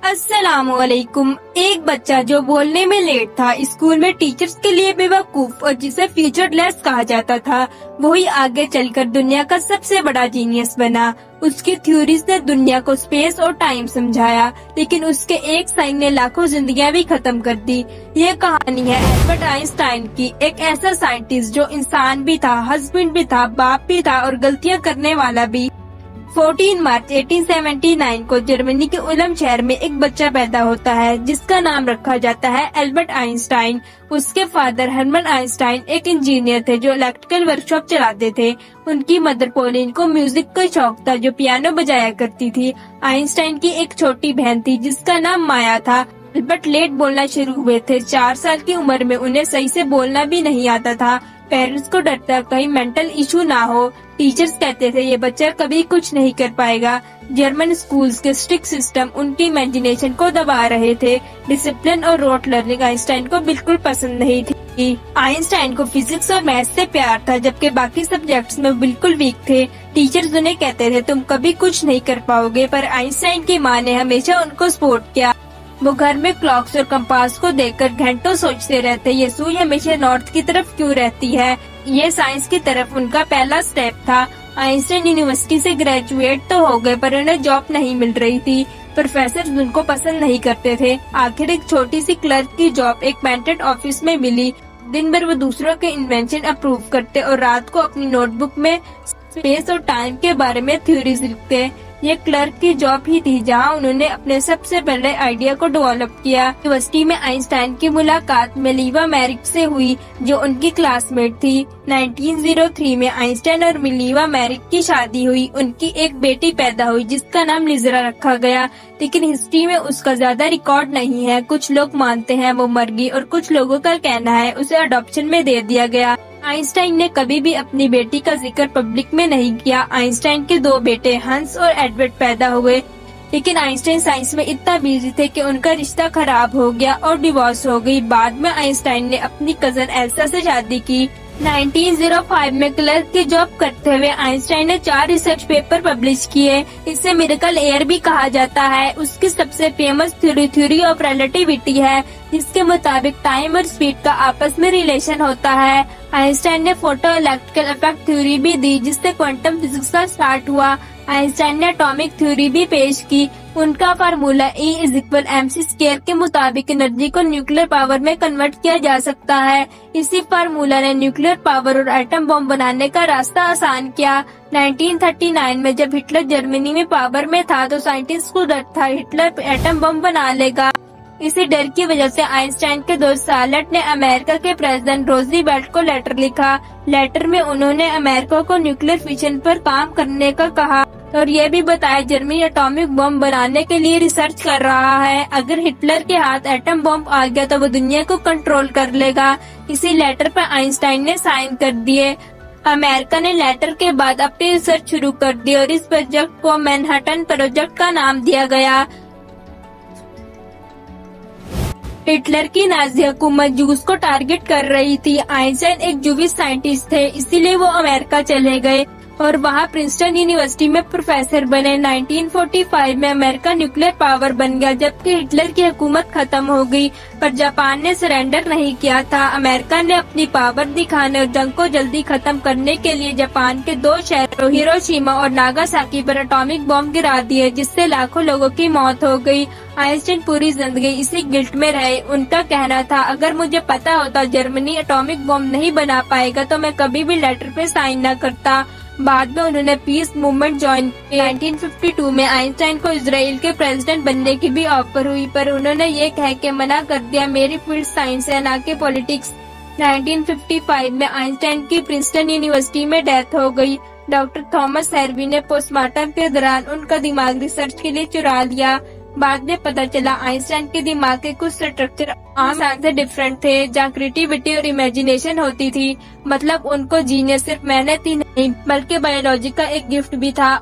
अस्सलामुअलैकुम। एक बच्चा जो बोलने में लेट था, स्कूल में टीचर्स के लिए बेवकूफ और जिसे फ्यूचरलेस कहा जाता था, वही आगे चलकर दुनिया का सबसे बड़ा जीनियस बना। उसकी थ्योरीज ने दुनिया को स्पेस और टाइम समझाया, लेकिन उसके एक साइन ने लाखों जिंदगियां भी खत्म कर दी। ये कहानी है एल्बर्ट आइंस्टाइन की, एक ऐसा साइंटिस्ट जो इंसान भी था, हस्बैंड भी था, बाप भी था और गलतियां करने वाला भी। 14 मार्च 1879 को जर्मनी के उलम शहर में एक बच्चा पैदा होता है जिसका नाम रखा जाता है एल्बर्ट आइंस्टाइन। उसके फादर हर्मन आइंस्टाइन एक इंजीनियर थे जो इलेक्ट्रिकल वर्कशॉप चलाते थे। उनकी मदर पोलिन को म्यूजिक का शौक था, जो पियानो बजाया करती थी। आइंस्टाइन की एक छोटी बहन थी जिसका नाम माया था। एल्बर्ट लेट बोलना शुरू हुए थे। 4 साल की उम्र में उन्हें सही से बोलना भी नहीं आता था। पेरेंट्स को डर था कहीं मेंटल इशू ना हो। टीचर्स कहते थे ये बच्चा कभी कुछ नहीं कर पाएगा। जर्मन स्कूल्स के स्ट्रिक्ट सिस्टम उनकी इमेजिनेशन को दबा रहे थे। डिसिप्लिन और रोट लर्निंग आइंस्टाइन को बिल्कुल पसंद नहीं थी। आइंस्टाइन को फिजिक्स और मैथ्स से प्यार था, जबकि बाकी सब्जेक्ट्स में बिल्कुल वीक थे। टीचर्स उन्हें कहते थे तुम कभी कुछ नहीं कर पाओगे, पर आइंस्टाइन की माँ ने हमेशा उनको सपोर्ट किया। वो घर में क्लॉक्स और कंपास को देखकर घंटों सोचते रहते, ये सुई हमेशा नॉर्थ की तरफ क्यों रहती है। ये साइंस की तरफ उनका पहला स्टेप था। आइंस्टाइन यूनिवर्सिटी से ग्रेजुएट तो हो गए, पर उन्हें जॉब नहीं मिल रही थी। प्रोफेसर उनको पसंद नहीं करते थे। आखिर एक छोटी सी क्लर्क की जॉब एक पेटेंट ऑफिस में मिली। दिन भर वो दूसरों के इन्वेंशन अप्रूव करते और रात को अपनी नोटबुक में स्पेस और टाइम के बारे में थ्योरीज लिखते। ये क्लर्क की जॉब ही थी जहां उन्होंने अपने सबसे पहले आइडिया को डेवलप किया। यूनिवर्सिटी में आइंस्टाइन की मुलाकात मिलीवा मैरिक से हुई, जो उनकी क्लासमेट थी। 1903 में आइंस्टाइन और मिलीवा मैरिक की शादी हुई। उनकी एक बेटी पैदा हुई जिसका नाम लिजरा रखा गया, लेकिन हिस्ट्री में उसका ज्यादा रिकॉर्ड नहीं है। कुछ लोग मानते हैं वो मर गई और कुछ लोगों का कहना है उसे अडॉप्शन में दे दिया गया। आइंस्टाइन ने कभी भी अपनी बेटी का जिक्र पब्लिक में नहीं किया। आइंस्टाइन के 2 बेटे हंस और एडवर्ड पैदा हुए, लेकिन आइंस्टाइन साइंस में इतना बिजी थे कि उनका रिश्ता खराब हो गया और डिवोर्स हो गई। बाद में आइंस्टाइन ने अपनी कजन एल्सा से शादी की। 1905 में क्लर्क की जॉब करते हुए आइंस्टाइन ने 4 रिसर्च पेपर पब्लिश किए। इसे मिरेकल एयर भी कहा जाता है। उसकी सबसे फेमस थ्योरी ऑफ रिलेटिविटी है, जिसके मुताबिक टाइम और स्पीड का आपस में रिलेशन होता है। आइंस्टाइन ने फोटो इलेक्ट्रिकल इफेक्ट थ्योरी भी दी, जिससे क्वांटम फिजिक्स का स्टार्ट हुआ। आइंस्टाइन ने एटॉमिक थ्योरी भी पेश की। उनका फार्मूला E=mc² के मुताबिक एनर्जी को न्यूक्लियर पावर में कन्वर्ट किया जा सकता है। इसी फार्मूला ने न्यूक्लियर पावर और एटम बम बनाने का रास्ता आसान किया। 1939 में जब हिटलर जर्मनी में पावर में था, तो साइंटिस्ट को डर था हिटलर एटम बम बना लेगा। इसी डर की वजह से आइंस्टाइन के दोस्त सालेट ने अमेरिका के प्रेसिडेंट रूज़वेल्ट को लेटर लिखा। लेटर में उन्होंने अमेरिका को न्यूक्लियर फिशन पर काम करने का कहा और ये भी बताया जर्मनी एटॉमिक बम बनाने के लिए रिसर्च कर रहा है। अगर हिटलर के हाथ एटम बम आ गया तो वो दुनिया को कंट्रोल कर लेगा। इसी लेटर पर आइंस्टाइन ने साइन कर दिए। अमेरिका ने लेटर के बाद अपनी रिसर्च शुरू कर दी और इस प्रोजेक्ट को मैनहट्टन प्रोजेक्ट का नाम दिया गया। हिटलर की नाजी हुकूमत जूस को टारगेट कर रही थी। आइंस्टाइन एक जूविश साइंटिस्ट थे, इसीलिए वो अमेरिका चले गए और वहाँ प्रिंसटन यूनिवर्सिटी में प्रोफेसर बने। 1945 में अमेरिका न्यूक्लियर पावर बन गया, जबकि हिटलर की हुकूमत खत्म हो गई, पर जापान ने सरेंडर नहीं किया था। अमेरिका ने अपनी पावर दिखाने और जंग को जल्दी खत्म करने के लिए जापान के 2 शहरों हिरोशिमा और नागासाकी पर एटॉमिक बम गिरा दिए, जिससे लाखों लोगों की मौत हो गई। आइंस्टाइन पूरी जिंदगी इसी गिल्ट में रहे। उनका कहना था अगर मुझे पता होता जर्मनी एटॉमिक बम नहीं बना पाएगा तो मैं कभी भी लेटर पे साइन न करता। बाद में उन्होंने पीस मूवमेंट ज्वाइन की। 1952 में आइंस्टाइन को इजराइल के प्रेसिडेंट बनने की भी ऑफर हुई, पर उन्होंने ये कह के मना कर दिया मेरी फील्ड साइंस है ना कि पॉलिटिक्स। 1955 में आइंस्टाइन की प्रिंसटन यूनिवर्सिटी में डेथ हो गई। डॉक्टर थॉमस हेरवी ने पोस्टमार्टम के दौरान उनका दिमाग रिसर्च के लिए चुरा लिया। बाद में पता चला आइंस्टाइन के दिमाग के कुछ स्ट्रक्चर आम इंसान से डिफरेंट थे, जहाँ क्रिएटिविटी और इमेजिनेशन होती थी। मतलब उनको जीनियस सिर्फ मेहनत ही नहीं बल्कि बायोलॉजी का एक गिफ्ट भी था।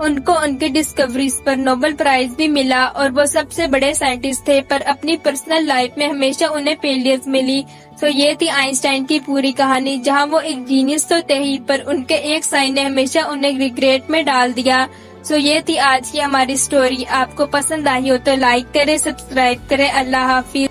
उनको उनके डिस्कवरीज पर नोबेल प्राइज भी मिला और वो सबसे बड़े साइंटिस्ट थे, पर अपनी पर्सनल लाइफ में हमेशा उन्हें फेलियर्स मिली। तो ये थी आइंस्टाइन की पूरी कहानी, जहाँ वो एक जीनियस तो थे ही, पर उनके एक साइन ने हमेशा उन्हें रिग्रेट में डाल दिया। सो ये थी आज की हमारी स्टोरी। आपको पसंद आई हो तो लाइक करें, सब्सक्राइब करें। अल्लाह हाफिज।